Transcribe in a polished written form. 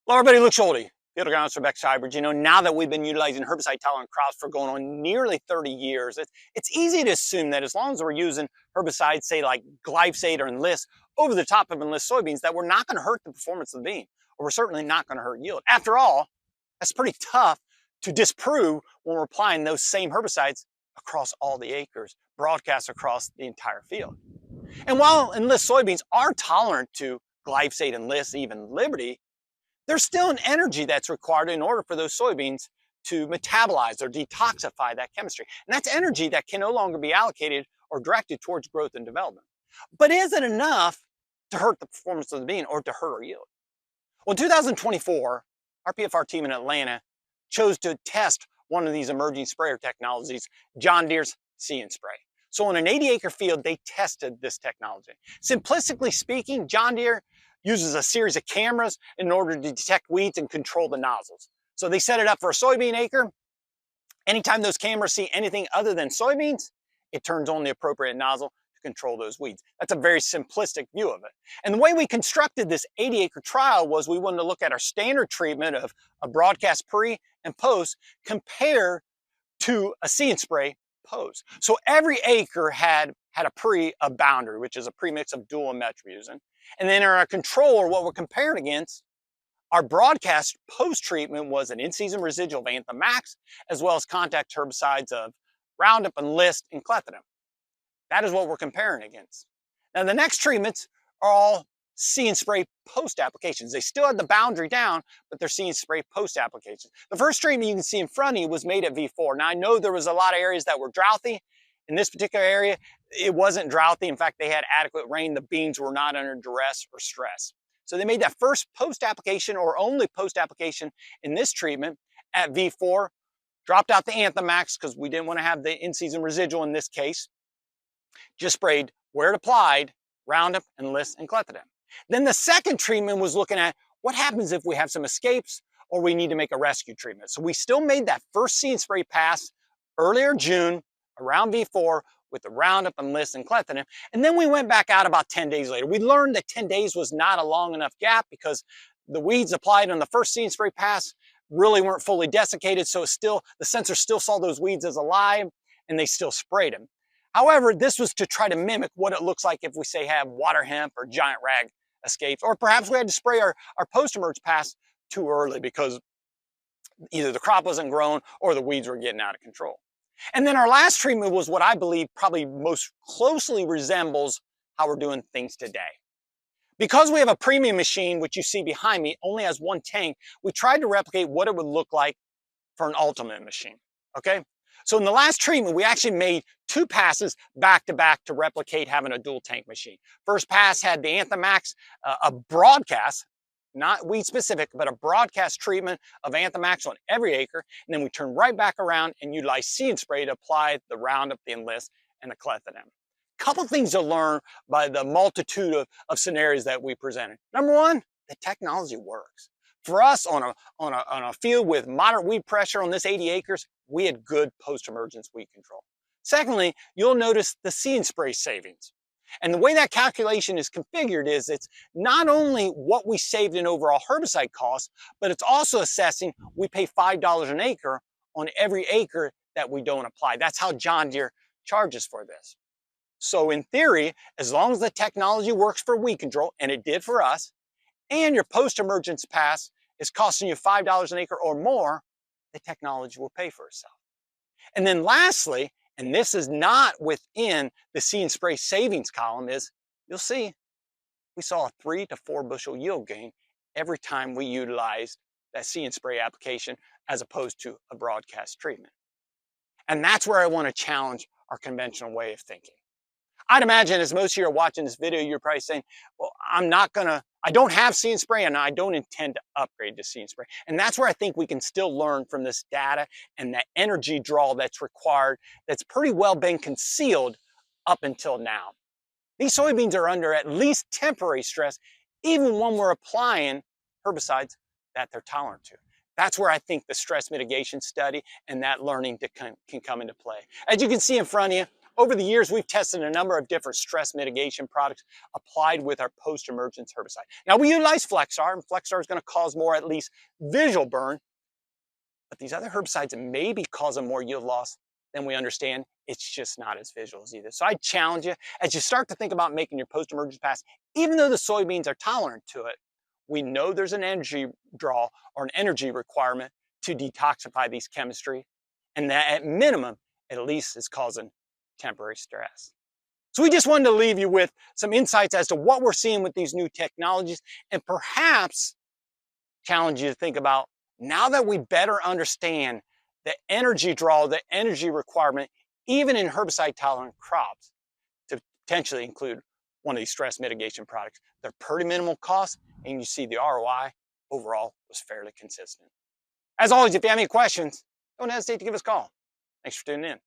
Hello everybody, Luke Schulte, field agronomist for Beck hybrids. You know, now that we've been utilizing herbicide-tolerant crops for going on nearly 30 years, it's easy to assume that as long as we're using herbicides, say like glyphosate or Enlist, over the top of Enlist soybeans, that we're not going to hurt the performance of the bean, or we're certainly not going to hurt yield. After all, that's pretty tough to disprove when we're applying those same herbicides across all the acres, broadcast across the entire field. And while Enlist soybeans are tolerant to glyphosate, Enlist, even Liberty, there's still an energy that's required in order for those soybeans to metabolize or detoxify that chemistry. And that's energy that can no longer be allocated or directed towards growth and development. But is it enough to hurt the performance of the bean or to hurt our yield? Well, in 2024, our PFR team in Atlanta chose to test one of these emerging sprayer technologies, John Deere's See & Spray. So on an 80-acre field, they tested this technology. Simplistically speaking, John Deere uses a series of cameras in order to detect weeds and control the nozzles. So they set it up for a soybean acre. Anytime those cameras see anything other than soybeans, it turns on the appropriate nozzle to control those weeds. That's a very simplistic view of it. And the way we constructed this 80-acre trial was we wanted to look at our standard treatment of a broadcast pre and post compared to a See & Spray post. So every acre had a boundary, which is a premix of dual and metribuzin. And then our control, or what we're comparing against, our broadcast post-treatment was an in-season residual of Anthem Max, as well as contact herbicides of Roundup, Enlist, and Clethodim. That is what we're comparing against. Now the next treatments are all See & Spray post applications. They still had the boundary down, but they're See & Spray post applications. The first treatment you can see in front of you was made at V4. Now I know there was a lot of areas that were droughty. In this particular area, it wasn't droughty. In fact, they had adequate rain. The beans were not under duress or stress. So they made that first post-application or only post-application in this treatment at V4, dropped out the Anthem Max because we didn't want to have the in-season residual in this case. Just sprayed where it applied, Roundup, Enlist, and Clethodim. Then the second treatment was looking at what happens if we have some escapes or we need to make a rescue treatment. So we still made that first See & Spray pass earlier June, around V4 with the Roundup, Enlist, and Clethodim. And then we went back out about 10 days later. We learned that 10 days was not a long enough gap because the weeds applied on the first See & Spray pass really weren't fully desiccated, so the sensor still saw those weeds as alive and they still sprayed them. However, this was to try to mimic what it looks like if we say have water hemp or giant rag escapes, or perhaps we had to spray our post-emerge pass too early because either the crop wasn't grown or the weeds were getting out of control. And then our last treatment was what I believe probably most closely resembles how we're doing things today. Because we have a premium machine, which you see behind me, only has one tank, we tried to replicate what it would look like for an ultimate machine, okay? So in the last treatment, we actually made two passes back to back to replicate having a dual tank machine. First pass had the Anthem Max, a broadcast, not weed specific, but a broadcast treatment of Anthem Max on every acre. And then we turn right back around and utilize See & Spray to apply the Roundup, the Enlist, and the Clethodim. Couple things to learn by the multitude of scenarios that we presented. Number one, the technology works. For us on a field with moderate weed pressure on this 80 acres, we had good post-emergence weed control. Secondly, you'll notice the See & Spray savings. And the way that calculation is configured is it's not only what we saved in overall herbicide costs, but it's also assessing we pay $5 an acre on every acre that we don't apply. That's how John Deere charges for this. So in theory, as long as the technology works for weed control, and it did for us, and your post-emergence pass is costing you $5 an acre or more, the technology will pay for itself. And then lastly, and this is not within the See & Spray savings column, is you'll see we saw a 3 to 4 bushel yield gain every time we utilized that See & Spray application as opposed to a broadcast treatment. And that's where I want to challenge our conventional way of thinking. I'd imagine as most of you are watching this video, you're probably saying, well, I don't have See & Spray and I don't intend to upgrade to See & Spray. And that's where I think we can still learn from this data and that energy draw that's required, that's pretty well been concealed up until now. These soybeans are under at least temporary stress, even when we're applying herbicides that they're tolerant to. That's where I think the stress mitigation study and that learning can come into play. As you can see in front of you, Over the years, we've tested a number of different stress mitigation products applied with our post-emergence herbicide. Now, we utilize Flexar, and Flexar is going to cause more, at least, visual burn. But these other herbicides may be causing more yield loss than we understand. It's just not as visual as either. So I challenge you, as you start to think about making your post-emergence pass, even though the soybeans are tolerant to it, we know there's an energy draw or an energy requirement to detoxify these chemistry, and that at minimum, at least is causing temporary stress. So we just wanted to leave you with some insights as to what we're seeing with these new technologies, and perhaps challenge you to think about, now that we better understand the energy draw, the energy requirement, even in herbicide-tolerant crops, to potentially include one of these stress mitigation products. They're pretty minimal cost, and you see the ROI overall was fairly consistent. As always, if you have any questions, don't hesitate to give us a call. Thanks for tuning in.